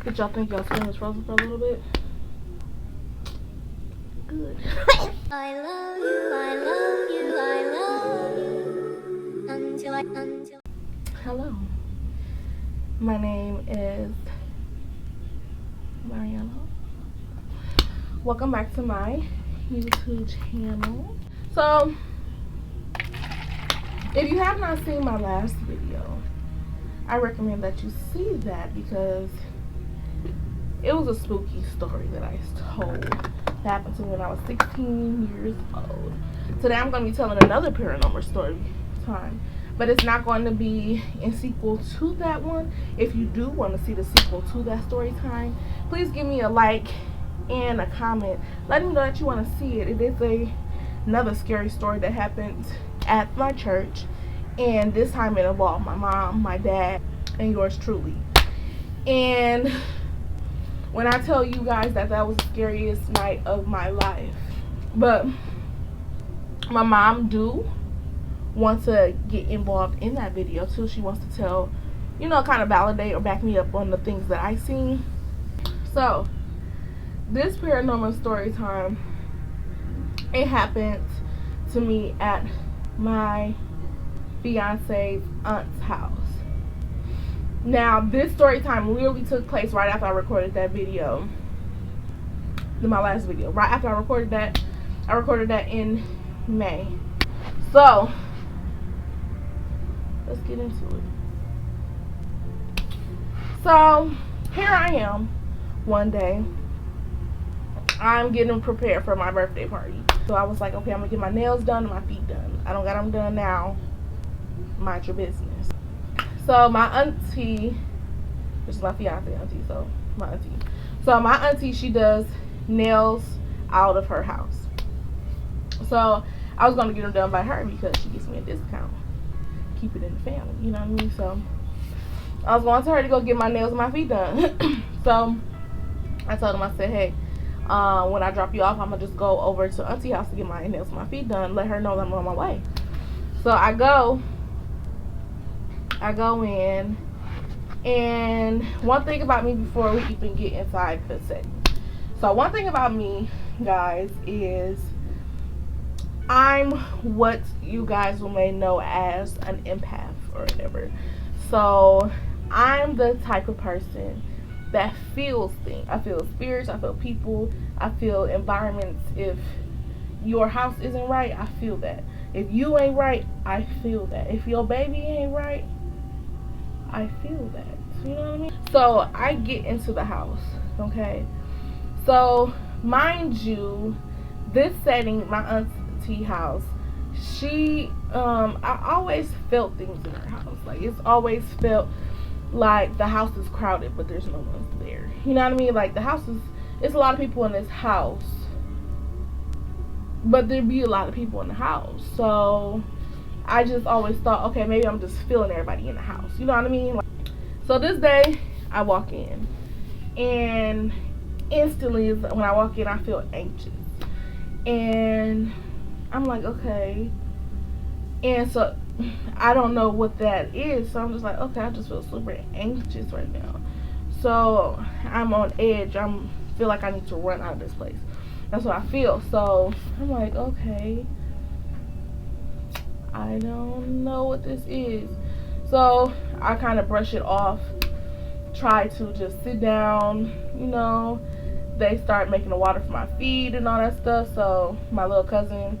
Did y'all think y'all skin was frozen for a little bit? Good. I love you, I love you, I love you. Until. Hello. My name is Mariana. Welcome back to my YouTube channel. So, if you have not seen my last video, I recommend that you see that because it was a spooky story that I told. It happened to me when I was 16 years old. Today I'm going to be telling another paranormal story time, but it's not going to be in sequel to that one. If you do want to see the sequel to that story time, please give me a like and a comment. Let me know that you want to see it. It is another scary story that happened at my church, and this time it involved my mom, my dad, and yours truly. And when I tell you guys that was the scariest night of my life, but my mom do want to get involved in that video too. She wants to tell, you know, kind of validate or back me up on the things that I seen. So this paranormal story time, it happened to me at my fiance's aunt's house. Now, this story time literally took place right after I recorded that video. My last video. Right after I recorded that in May. So, let's get into it. So, here I am one day. I'm getting prepared for my birthday party. So I was like, okay, I'm gonna get my nails done and my feet done. I don't got them done now. Mind your business. So my auntie, which is my fiance auntie, so my auntie. So my auntie, she does nails out of her house. So I was gonna get them done by her because she gets me a discount. Keep it in the family, you know what I mean? So I was going to her to go get my nails and my feet done. So I told him, I said, hey, when I drop you off, I'm gonna just go over to auntie house to get my nails and my feet done. Let her know that I'm on my way. So I go in, and one thing about me before we even get inside the setting. So one thing about me, guys, is I'm what you guys may know as an empath or whatever. So I'm the type of person that feels things. I feel spirits, I feel people, I feel environments. If your house isn't right, I feel that. If you ain't right, I feel that. If your baby ain't right, I feel that. You know what I mean? So I get into the house, okay? So mind you, this setting, my auntie house, she I always felt things in her house. Like, it's always felt like the house is crowded but there's no one there. You know what I mean? Like, the house is, it's a lot of people in this house, but there be a lot of people in the house. So I just always thought, okay, maybe I'm just feeling everybody in the house. You know what I mean? Like, so this day, I walk in, and instantly when I walk in, I feel anxious. And I'm like, okay. And so I don't know what that is. So I'm just like, okay, I just feel super anxious right now. So I'm on edge. I feel like I need to run out of this place. That's what I feel. So I'm like, okay, I don't know what this is. So I kind of brush it off, try to just sit down, you know. They start making the water for my feet and all that stuff. So my little cousin,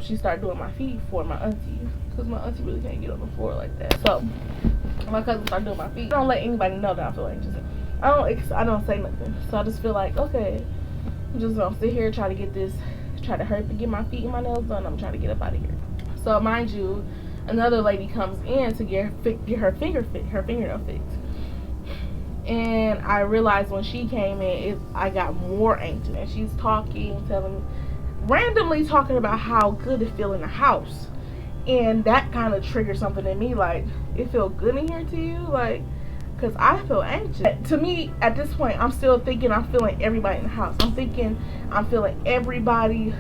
she started doing my feet for my auntie, because my auntie really can't get on the floor like that. So my cousin started doing my feet. I don't let anybody know that I feel anxious. I don't say nothing. So I just feel like, okay, I'm just gonna sit here, try to hurry up and get my feet and my nails done. I'm trying to get up out of here. So mind you, another lady comes in to get her fingernail fixed. And I realized when she came in, I got more anxious. And she's randomly talking about how good it feels in the house. And that kind of triggered something in me, like, it feel good in here to you? Like, because I feel anxious. To me, at this point, I'm still thinking I'm feeling everybody in the house. I'm thinking I'm feeling everybody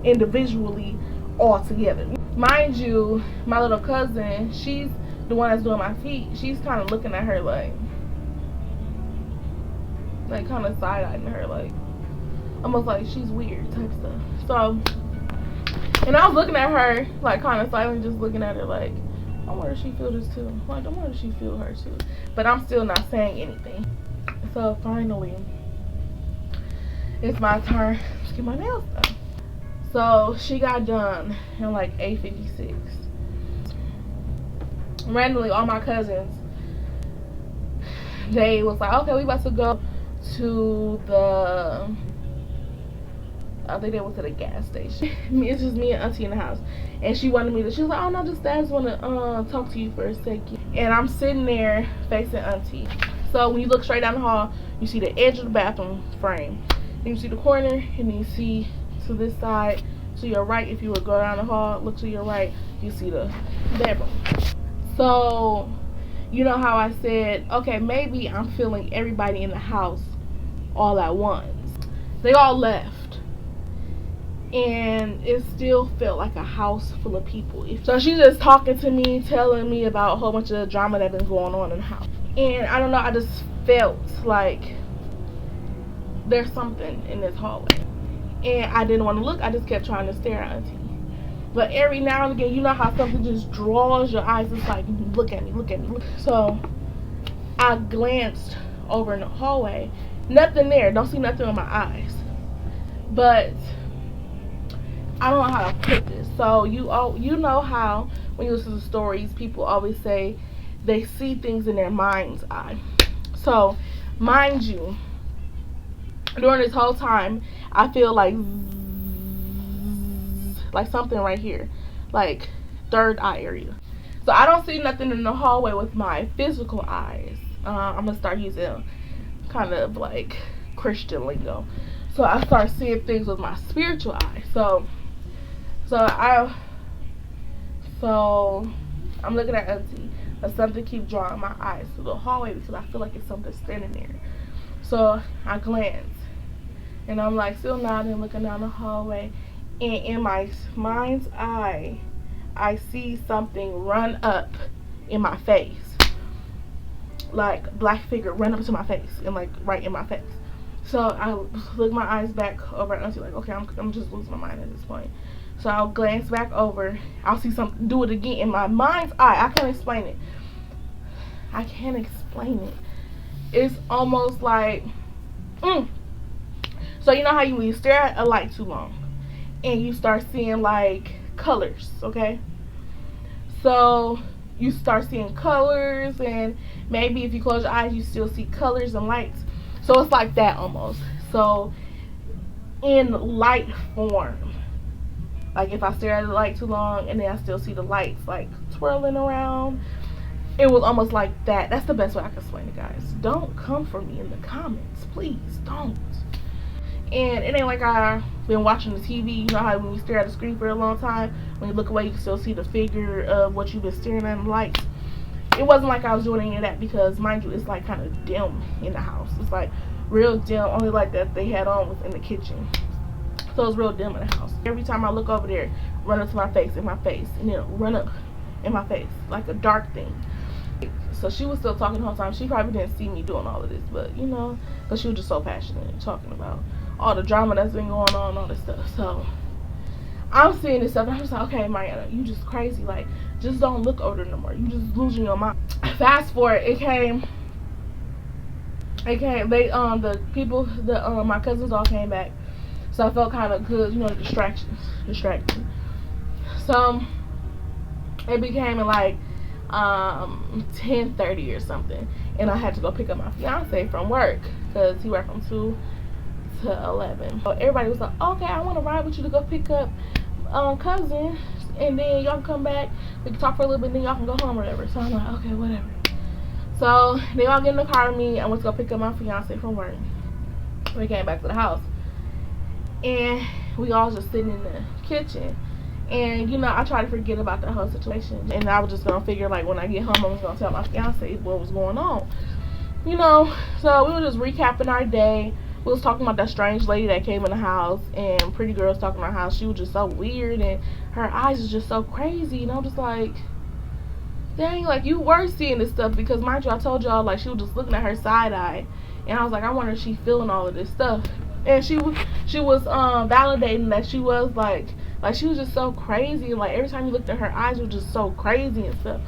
individually all together. Mind you, my little cousin, she's the one that's doing my feet. She's kind of looking at her like, like kind of side-eyeing her, like almost like she's weird type stuff. So, and I was looking at her like kind of silently, just looking at her like, I wonder if she feel this too. Like, I wonder if she feel her too. But I'm still not saying anything. So finally, it's my turn to get my nails done. So she got done in like 8:56. Randomly, all my cousins, they was like, okay, we about to go to the, I think they went to the gas station. It's just me and Auntie in the house, and she wanted me to, she was like, oh no, just I just want to talk to you for a second. And I'm sitting there facing Auntie. So when you look straight down the hall, you see the edge of the bathroom frame, then you see the corner, and then you see to this side, to your right, if you would go down the hall, look to your right, you see the bedroom. So you know how I said, okay, maybe I'm feeling everybody in the house all at once. They all left, and it still felt like a house full of people. So she's just talking to me, telling me about a whole bunch of drama that's been going on in the house. And I don't know, I just felt like there's something in this hallway. And I didn't want to look, I just kept trying to stare at Auntie. But every now and again, you know how something just draws your eyes. It's like, look at me, look at me. So I glanced over in the hallway. Nothing there. Don't see nothing in my eyes. But I don't know how to put this. So you know how when you listen to stories, people always say they see things in their mind's eye. So mind you, during this whole time, I feel like something right here, like third eye area. So I don't see nothing in the hallway with my physical eyes. I'm gonna start using kind of like Christian lingo. So I start seeing things with my spiritual eyes. So I'm looking at Auntie, but something keeps drawing my eyes to the hallway because I feel like it's something standing there. So I glance, and I'm like still nodding, looking down the hallway. And in my mind's eye, I see something run up in my face. Like black figure run up to my face and like right in my face. So I look my eyes back over at Auntie like, okay, I'm just losing my mind at this point. So I'll glance back over. I'll see something, do it again in my mind's eye. I can't explain it. I can't explain it. It's almost like, So you know how when you stare at a light too long, and you start seeing like colors, okay? So you start seeing colors, and maybe if you close your eyes, you still see colors and lights. So it's like that almost. So in light form, like if I stare at the light too long and then I still see the lights like twirling around, it was almost like that. That's the best way I can explain it, guys. Don't come for me in the comments, please don't. And it ain't like I've been watching the TV. You know how when you stare at the screen for a long time, when you look away, you can still see the figure of what you've been staring at in the lights. It wasn't like I was doing any of that because, mind you, it's like kind of dim in the house. It's like real dim. Only light that they had on was in the kitchen. So it's real dim in the house. Every time I look over there, run up to my face, and then run up in my face, like a dark thing. So she was still talking the whole time. She probably didn't see me doing all of this, but you know, because she was just so passionate talking about all the drama that's been going on, all this stuff. So I'm seeing this stuff, and I'm just like, okay, Mariana, you just crazy. Like, just don't look over no more. You just losing your mind. Fast forward, it came. They the people, my cousins all came back, so I felt kind of good, you know, distracting. So it became like 10:30 or something, and I had to go pick up my fiance from work because he worked from 2 to 11. So everybody was like, okay, I want to ride with you to go pick up cousin, and then y'all can come back, we can talk for a little bit, then y'all can go home or whatever. So I'm like, okay, whatever. So they all get in the car with me. I went to go pick up my fiance from work. We came back to the house, and we all just sitting in the kitchen. And you know, I tried to forget about the whole situation, and I was just gonna figure like when I get home, I was gonna tell my fiance what was going on, you know. So we were just recapping our day. We was talking about that strange lady that came in the house, and pretty girls talking about how she was just so weird and her eyes was just so crazy. And I'm just like, dang, like you were seeing this stuff, because mind you, I told y'all like she was just looking at her side eye, And I was like, I wonder if she's feeling all of this stuff. And she was validating that she was like she was just so crazy. Like every time you looked at her eyes were just so crazy and stuff.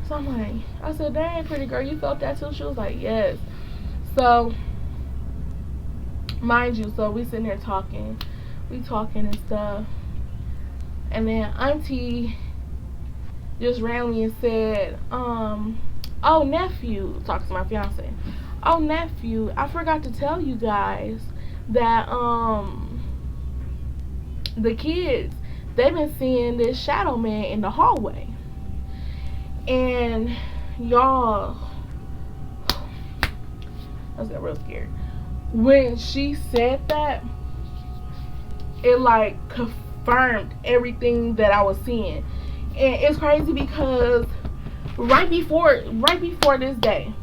So I'm like, I said, dang, pretty girl, you felt that too? She was like, yes. So mind you, so we sitting there talking, and stuff, and then auntie just randomly and said, oh nephew, talks to my fiance, oh nephew, I forgot to tell you guys that the kids, they've been seeing this shadow man in the hallway. And y'all, I was getting real scared when she said that. It like confirmed everything that I was seeing. And it's crazy because right before this day,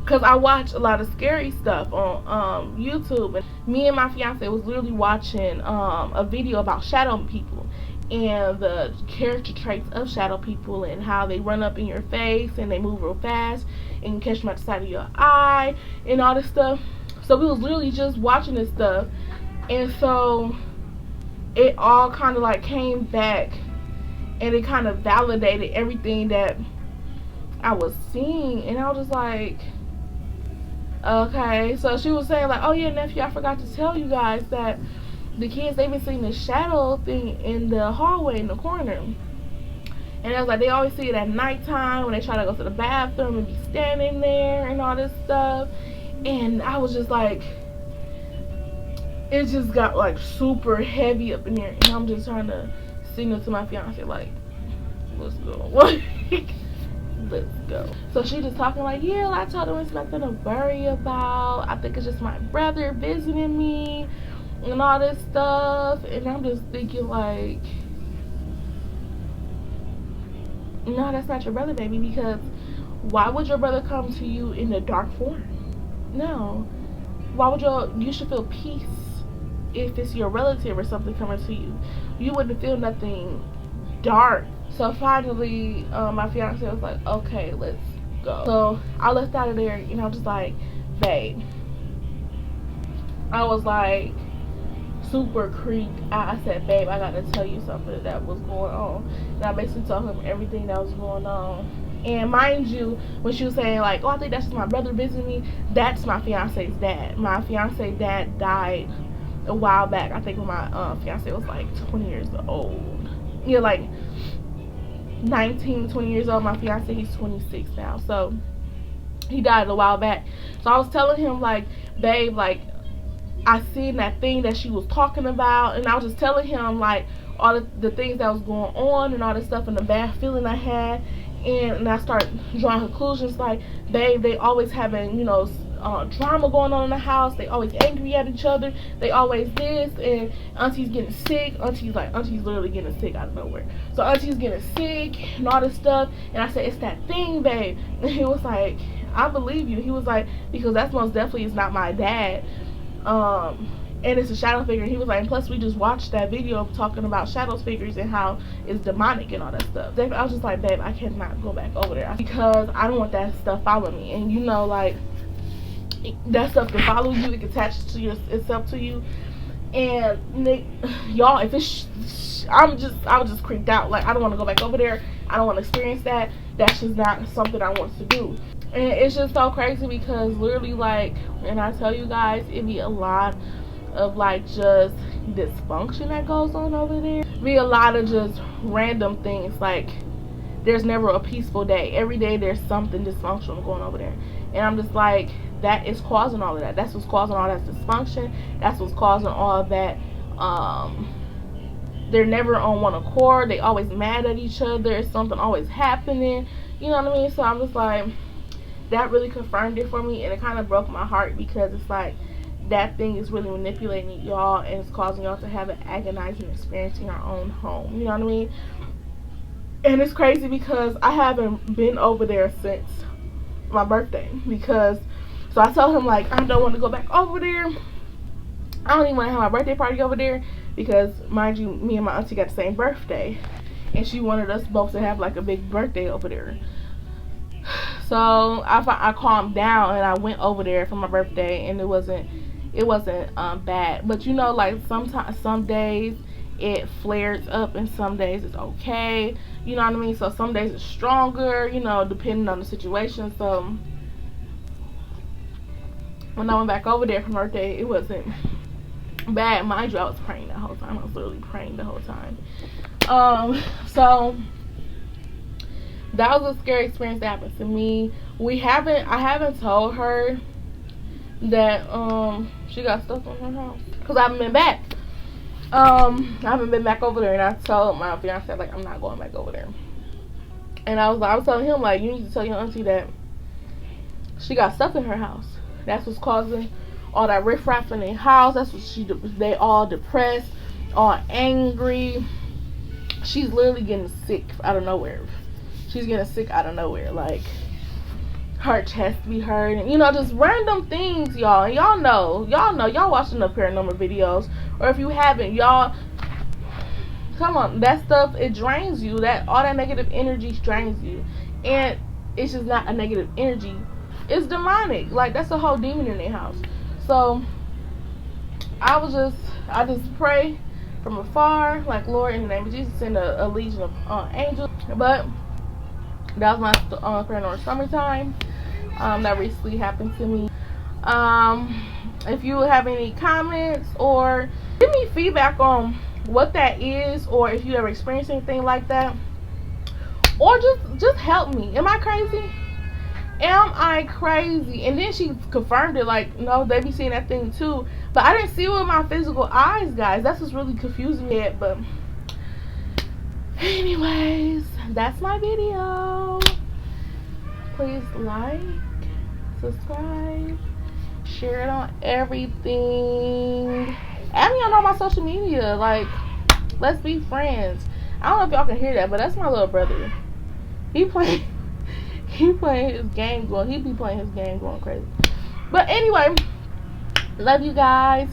because I watch a lot of scary stuff on YouTube, and me and my fiance was literally watching a video about shadow people and the character traits of shadow people and how they run up in your face and they move real fast and you catch them at the side of your eye and all this stuff. So we was literally just watching this stuff, and so it all kind of like came back and it kind of validated everything that I was seeing. And I was just like, okay. So she was saying like, oh yeah nephew, I forgot to tell you guys that the kids, they've been seeing this shadow thing in the hallway in the corner. And I was like, they always see it at nighttime when they try to go to the bathroom and be standing there and all this stuff. And I was just like, it just got like super heavy up in there. And I'm just trying to signal to my fiance like, let's go. Let's go. So she just talking like, yeah, I told him it's nothing to worry about. I think it's just my brother visiting me and all this stuff. And I'm just thinking like, no, that's not your brother, baby, because why would your brother come to you in a dark form? No. Why would you should feel peace if it's your relative or something coming to you. You wouldn't feel nothing dark. So finally, my fiance was like, okay, let's go. So I left out of there, and I was just like, babe, I was like super creeped. I said, babe, I gotta tell you something that was going on. And I basically told him everything that was going on. And mind you, when she was saying like, oh, I think that's just my brother visiting me, that's my fiance's dad. My fiance's dad died a while back. I think when my fiance was like 20 years old. Yeah, like 19, 20 years old. My fiance, he's 26 now. So he died a while back. So I was telling him like, babe, like I seen that thing that she was talking about, and I was just telling him like all the things that was going on and all this stuff and the bad feeling I had. And I started drawing conclusions like, babe, they always having, you know, drama going on in the house. They always angry at each other. They always this, and auntie's getting sick. Auntie's literally getting sick out of nowhere. So auntie's getting sick and all this stuff. And I said, it's that thing, babe. And he was like, I believe you. He was like, because that's most definitely is not my dad. And it's a shadow figure. And he was like, and plus we just watched that video talking about shadow figures and how it's demonic and all that stuff. I was just like, babe, I cannot go back over there because I don't want that stuff following me. And you know, like, that stuff can follow you. It can attach itself to you. And y'all, if it's, I was just creeped out. Like, I don't want to go back over there. I don't want to experience that. That's just not something I want to do. And it's just so crazy because literally, like, and I tell you guys, it be a lot of like just dysfunction that goes on over there. Be a lot of just random things. Like, there's never a peaceful day. Every day there's something dysfunctional going over there. And I'm just like, that is causing all of that. That's what's causing all that dysfunction. That's what's causing all of that. They're never on one accord. They always mad at each other. It's something always happening. You know what I mean? So I'm just like, that really confirmed it for me. And it kind of broke my heart because it's like, that thing is really manipulating y'all and it's causing y'all to have an agonizing experience in your own home. You know what I mean? And it's crazy because I haven't been over there since my birthday. Because, so I told him like, I don't want to go back over there. I don't even want to have my birthday party over there because, mind you, me and my auntie got the same birthday. And she wanted us both to have like a big birthday over there. So I calmed down and I went over there for my birthday, and it wasn't bad. But you know, like sometimes some days it flares up and some days it's okay. You know what I mean? So some days it's stronger, you know, depending on the situation. So when I went back over there for my birthday, it wasn't bad. Mind you, I was praying the whole time. I was literally praying the whole time. So that was a scary experience that happened to me. I haven't told her that she got stuff in her house, because I haven't been back. I haven't been back over there, and I told my fiance, like, I'm not going back over there. And I was telling him, like, you need to tell your auntie that she got stuff in her house. That's what's causing all that riffraff in their house. That's what they all depressed, all angry. She's literally getting sick out of nowhere. She's getting sick out of nowhere, like her chest be hurting, you know, just random things, y'all. And y'all watching the paranormal videos, or if you haven't, y'all, come on, that stuff, it drains you. That all that negative energy drains you, and it's just not a negative energy. It's demonic. Like, that's a whole demon in their house. So I just pray from afar, like, Lord, in the name of Jesus, send a legion of angels. But that was my paranormal summertime. That recently happened to me. If you have any comments or give me feedback on what that is, or if you ever experienced anything like that, or just help me. Am I crazy? Am I crazy? And then she confirmed it, like, no, they be seeing that thing too, but I didn't see it with my physical eyes, guys. That's what's really confusing me. But anyways, that's my video. Please like, subscribe, share it on everything. Add me on all my social media. Like, let's be friends. I don't know if y'all can hear that, but that's my little brother. He playing his game going. He be playing his game going crazy. But anyway, love you guys.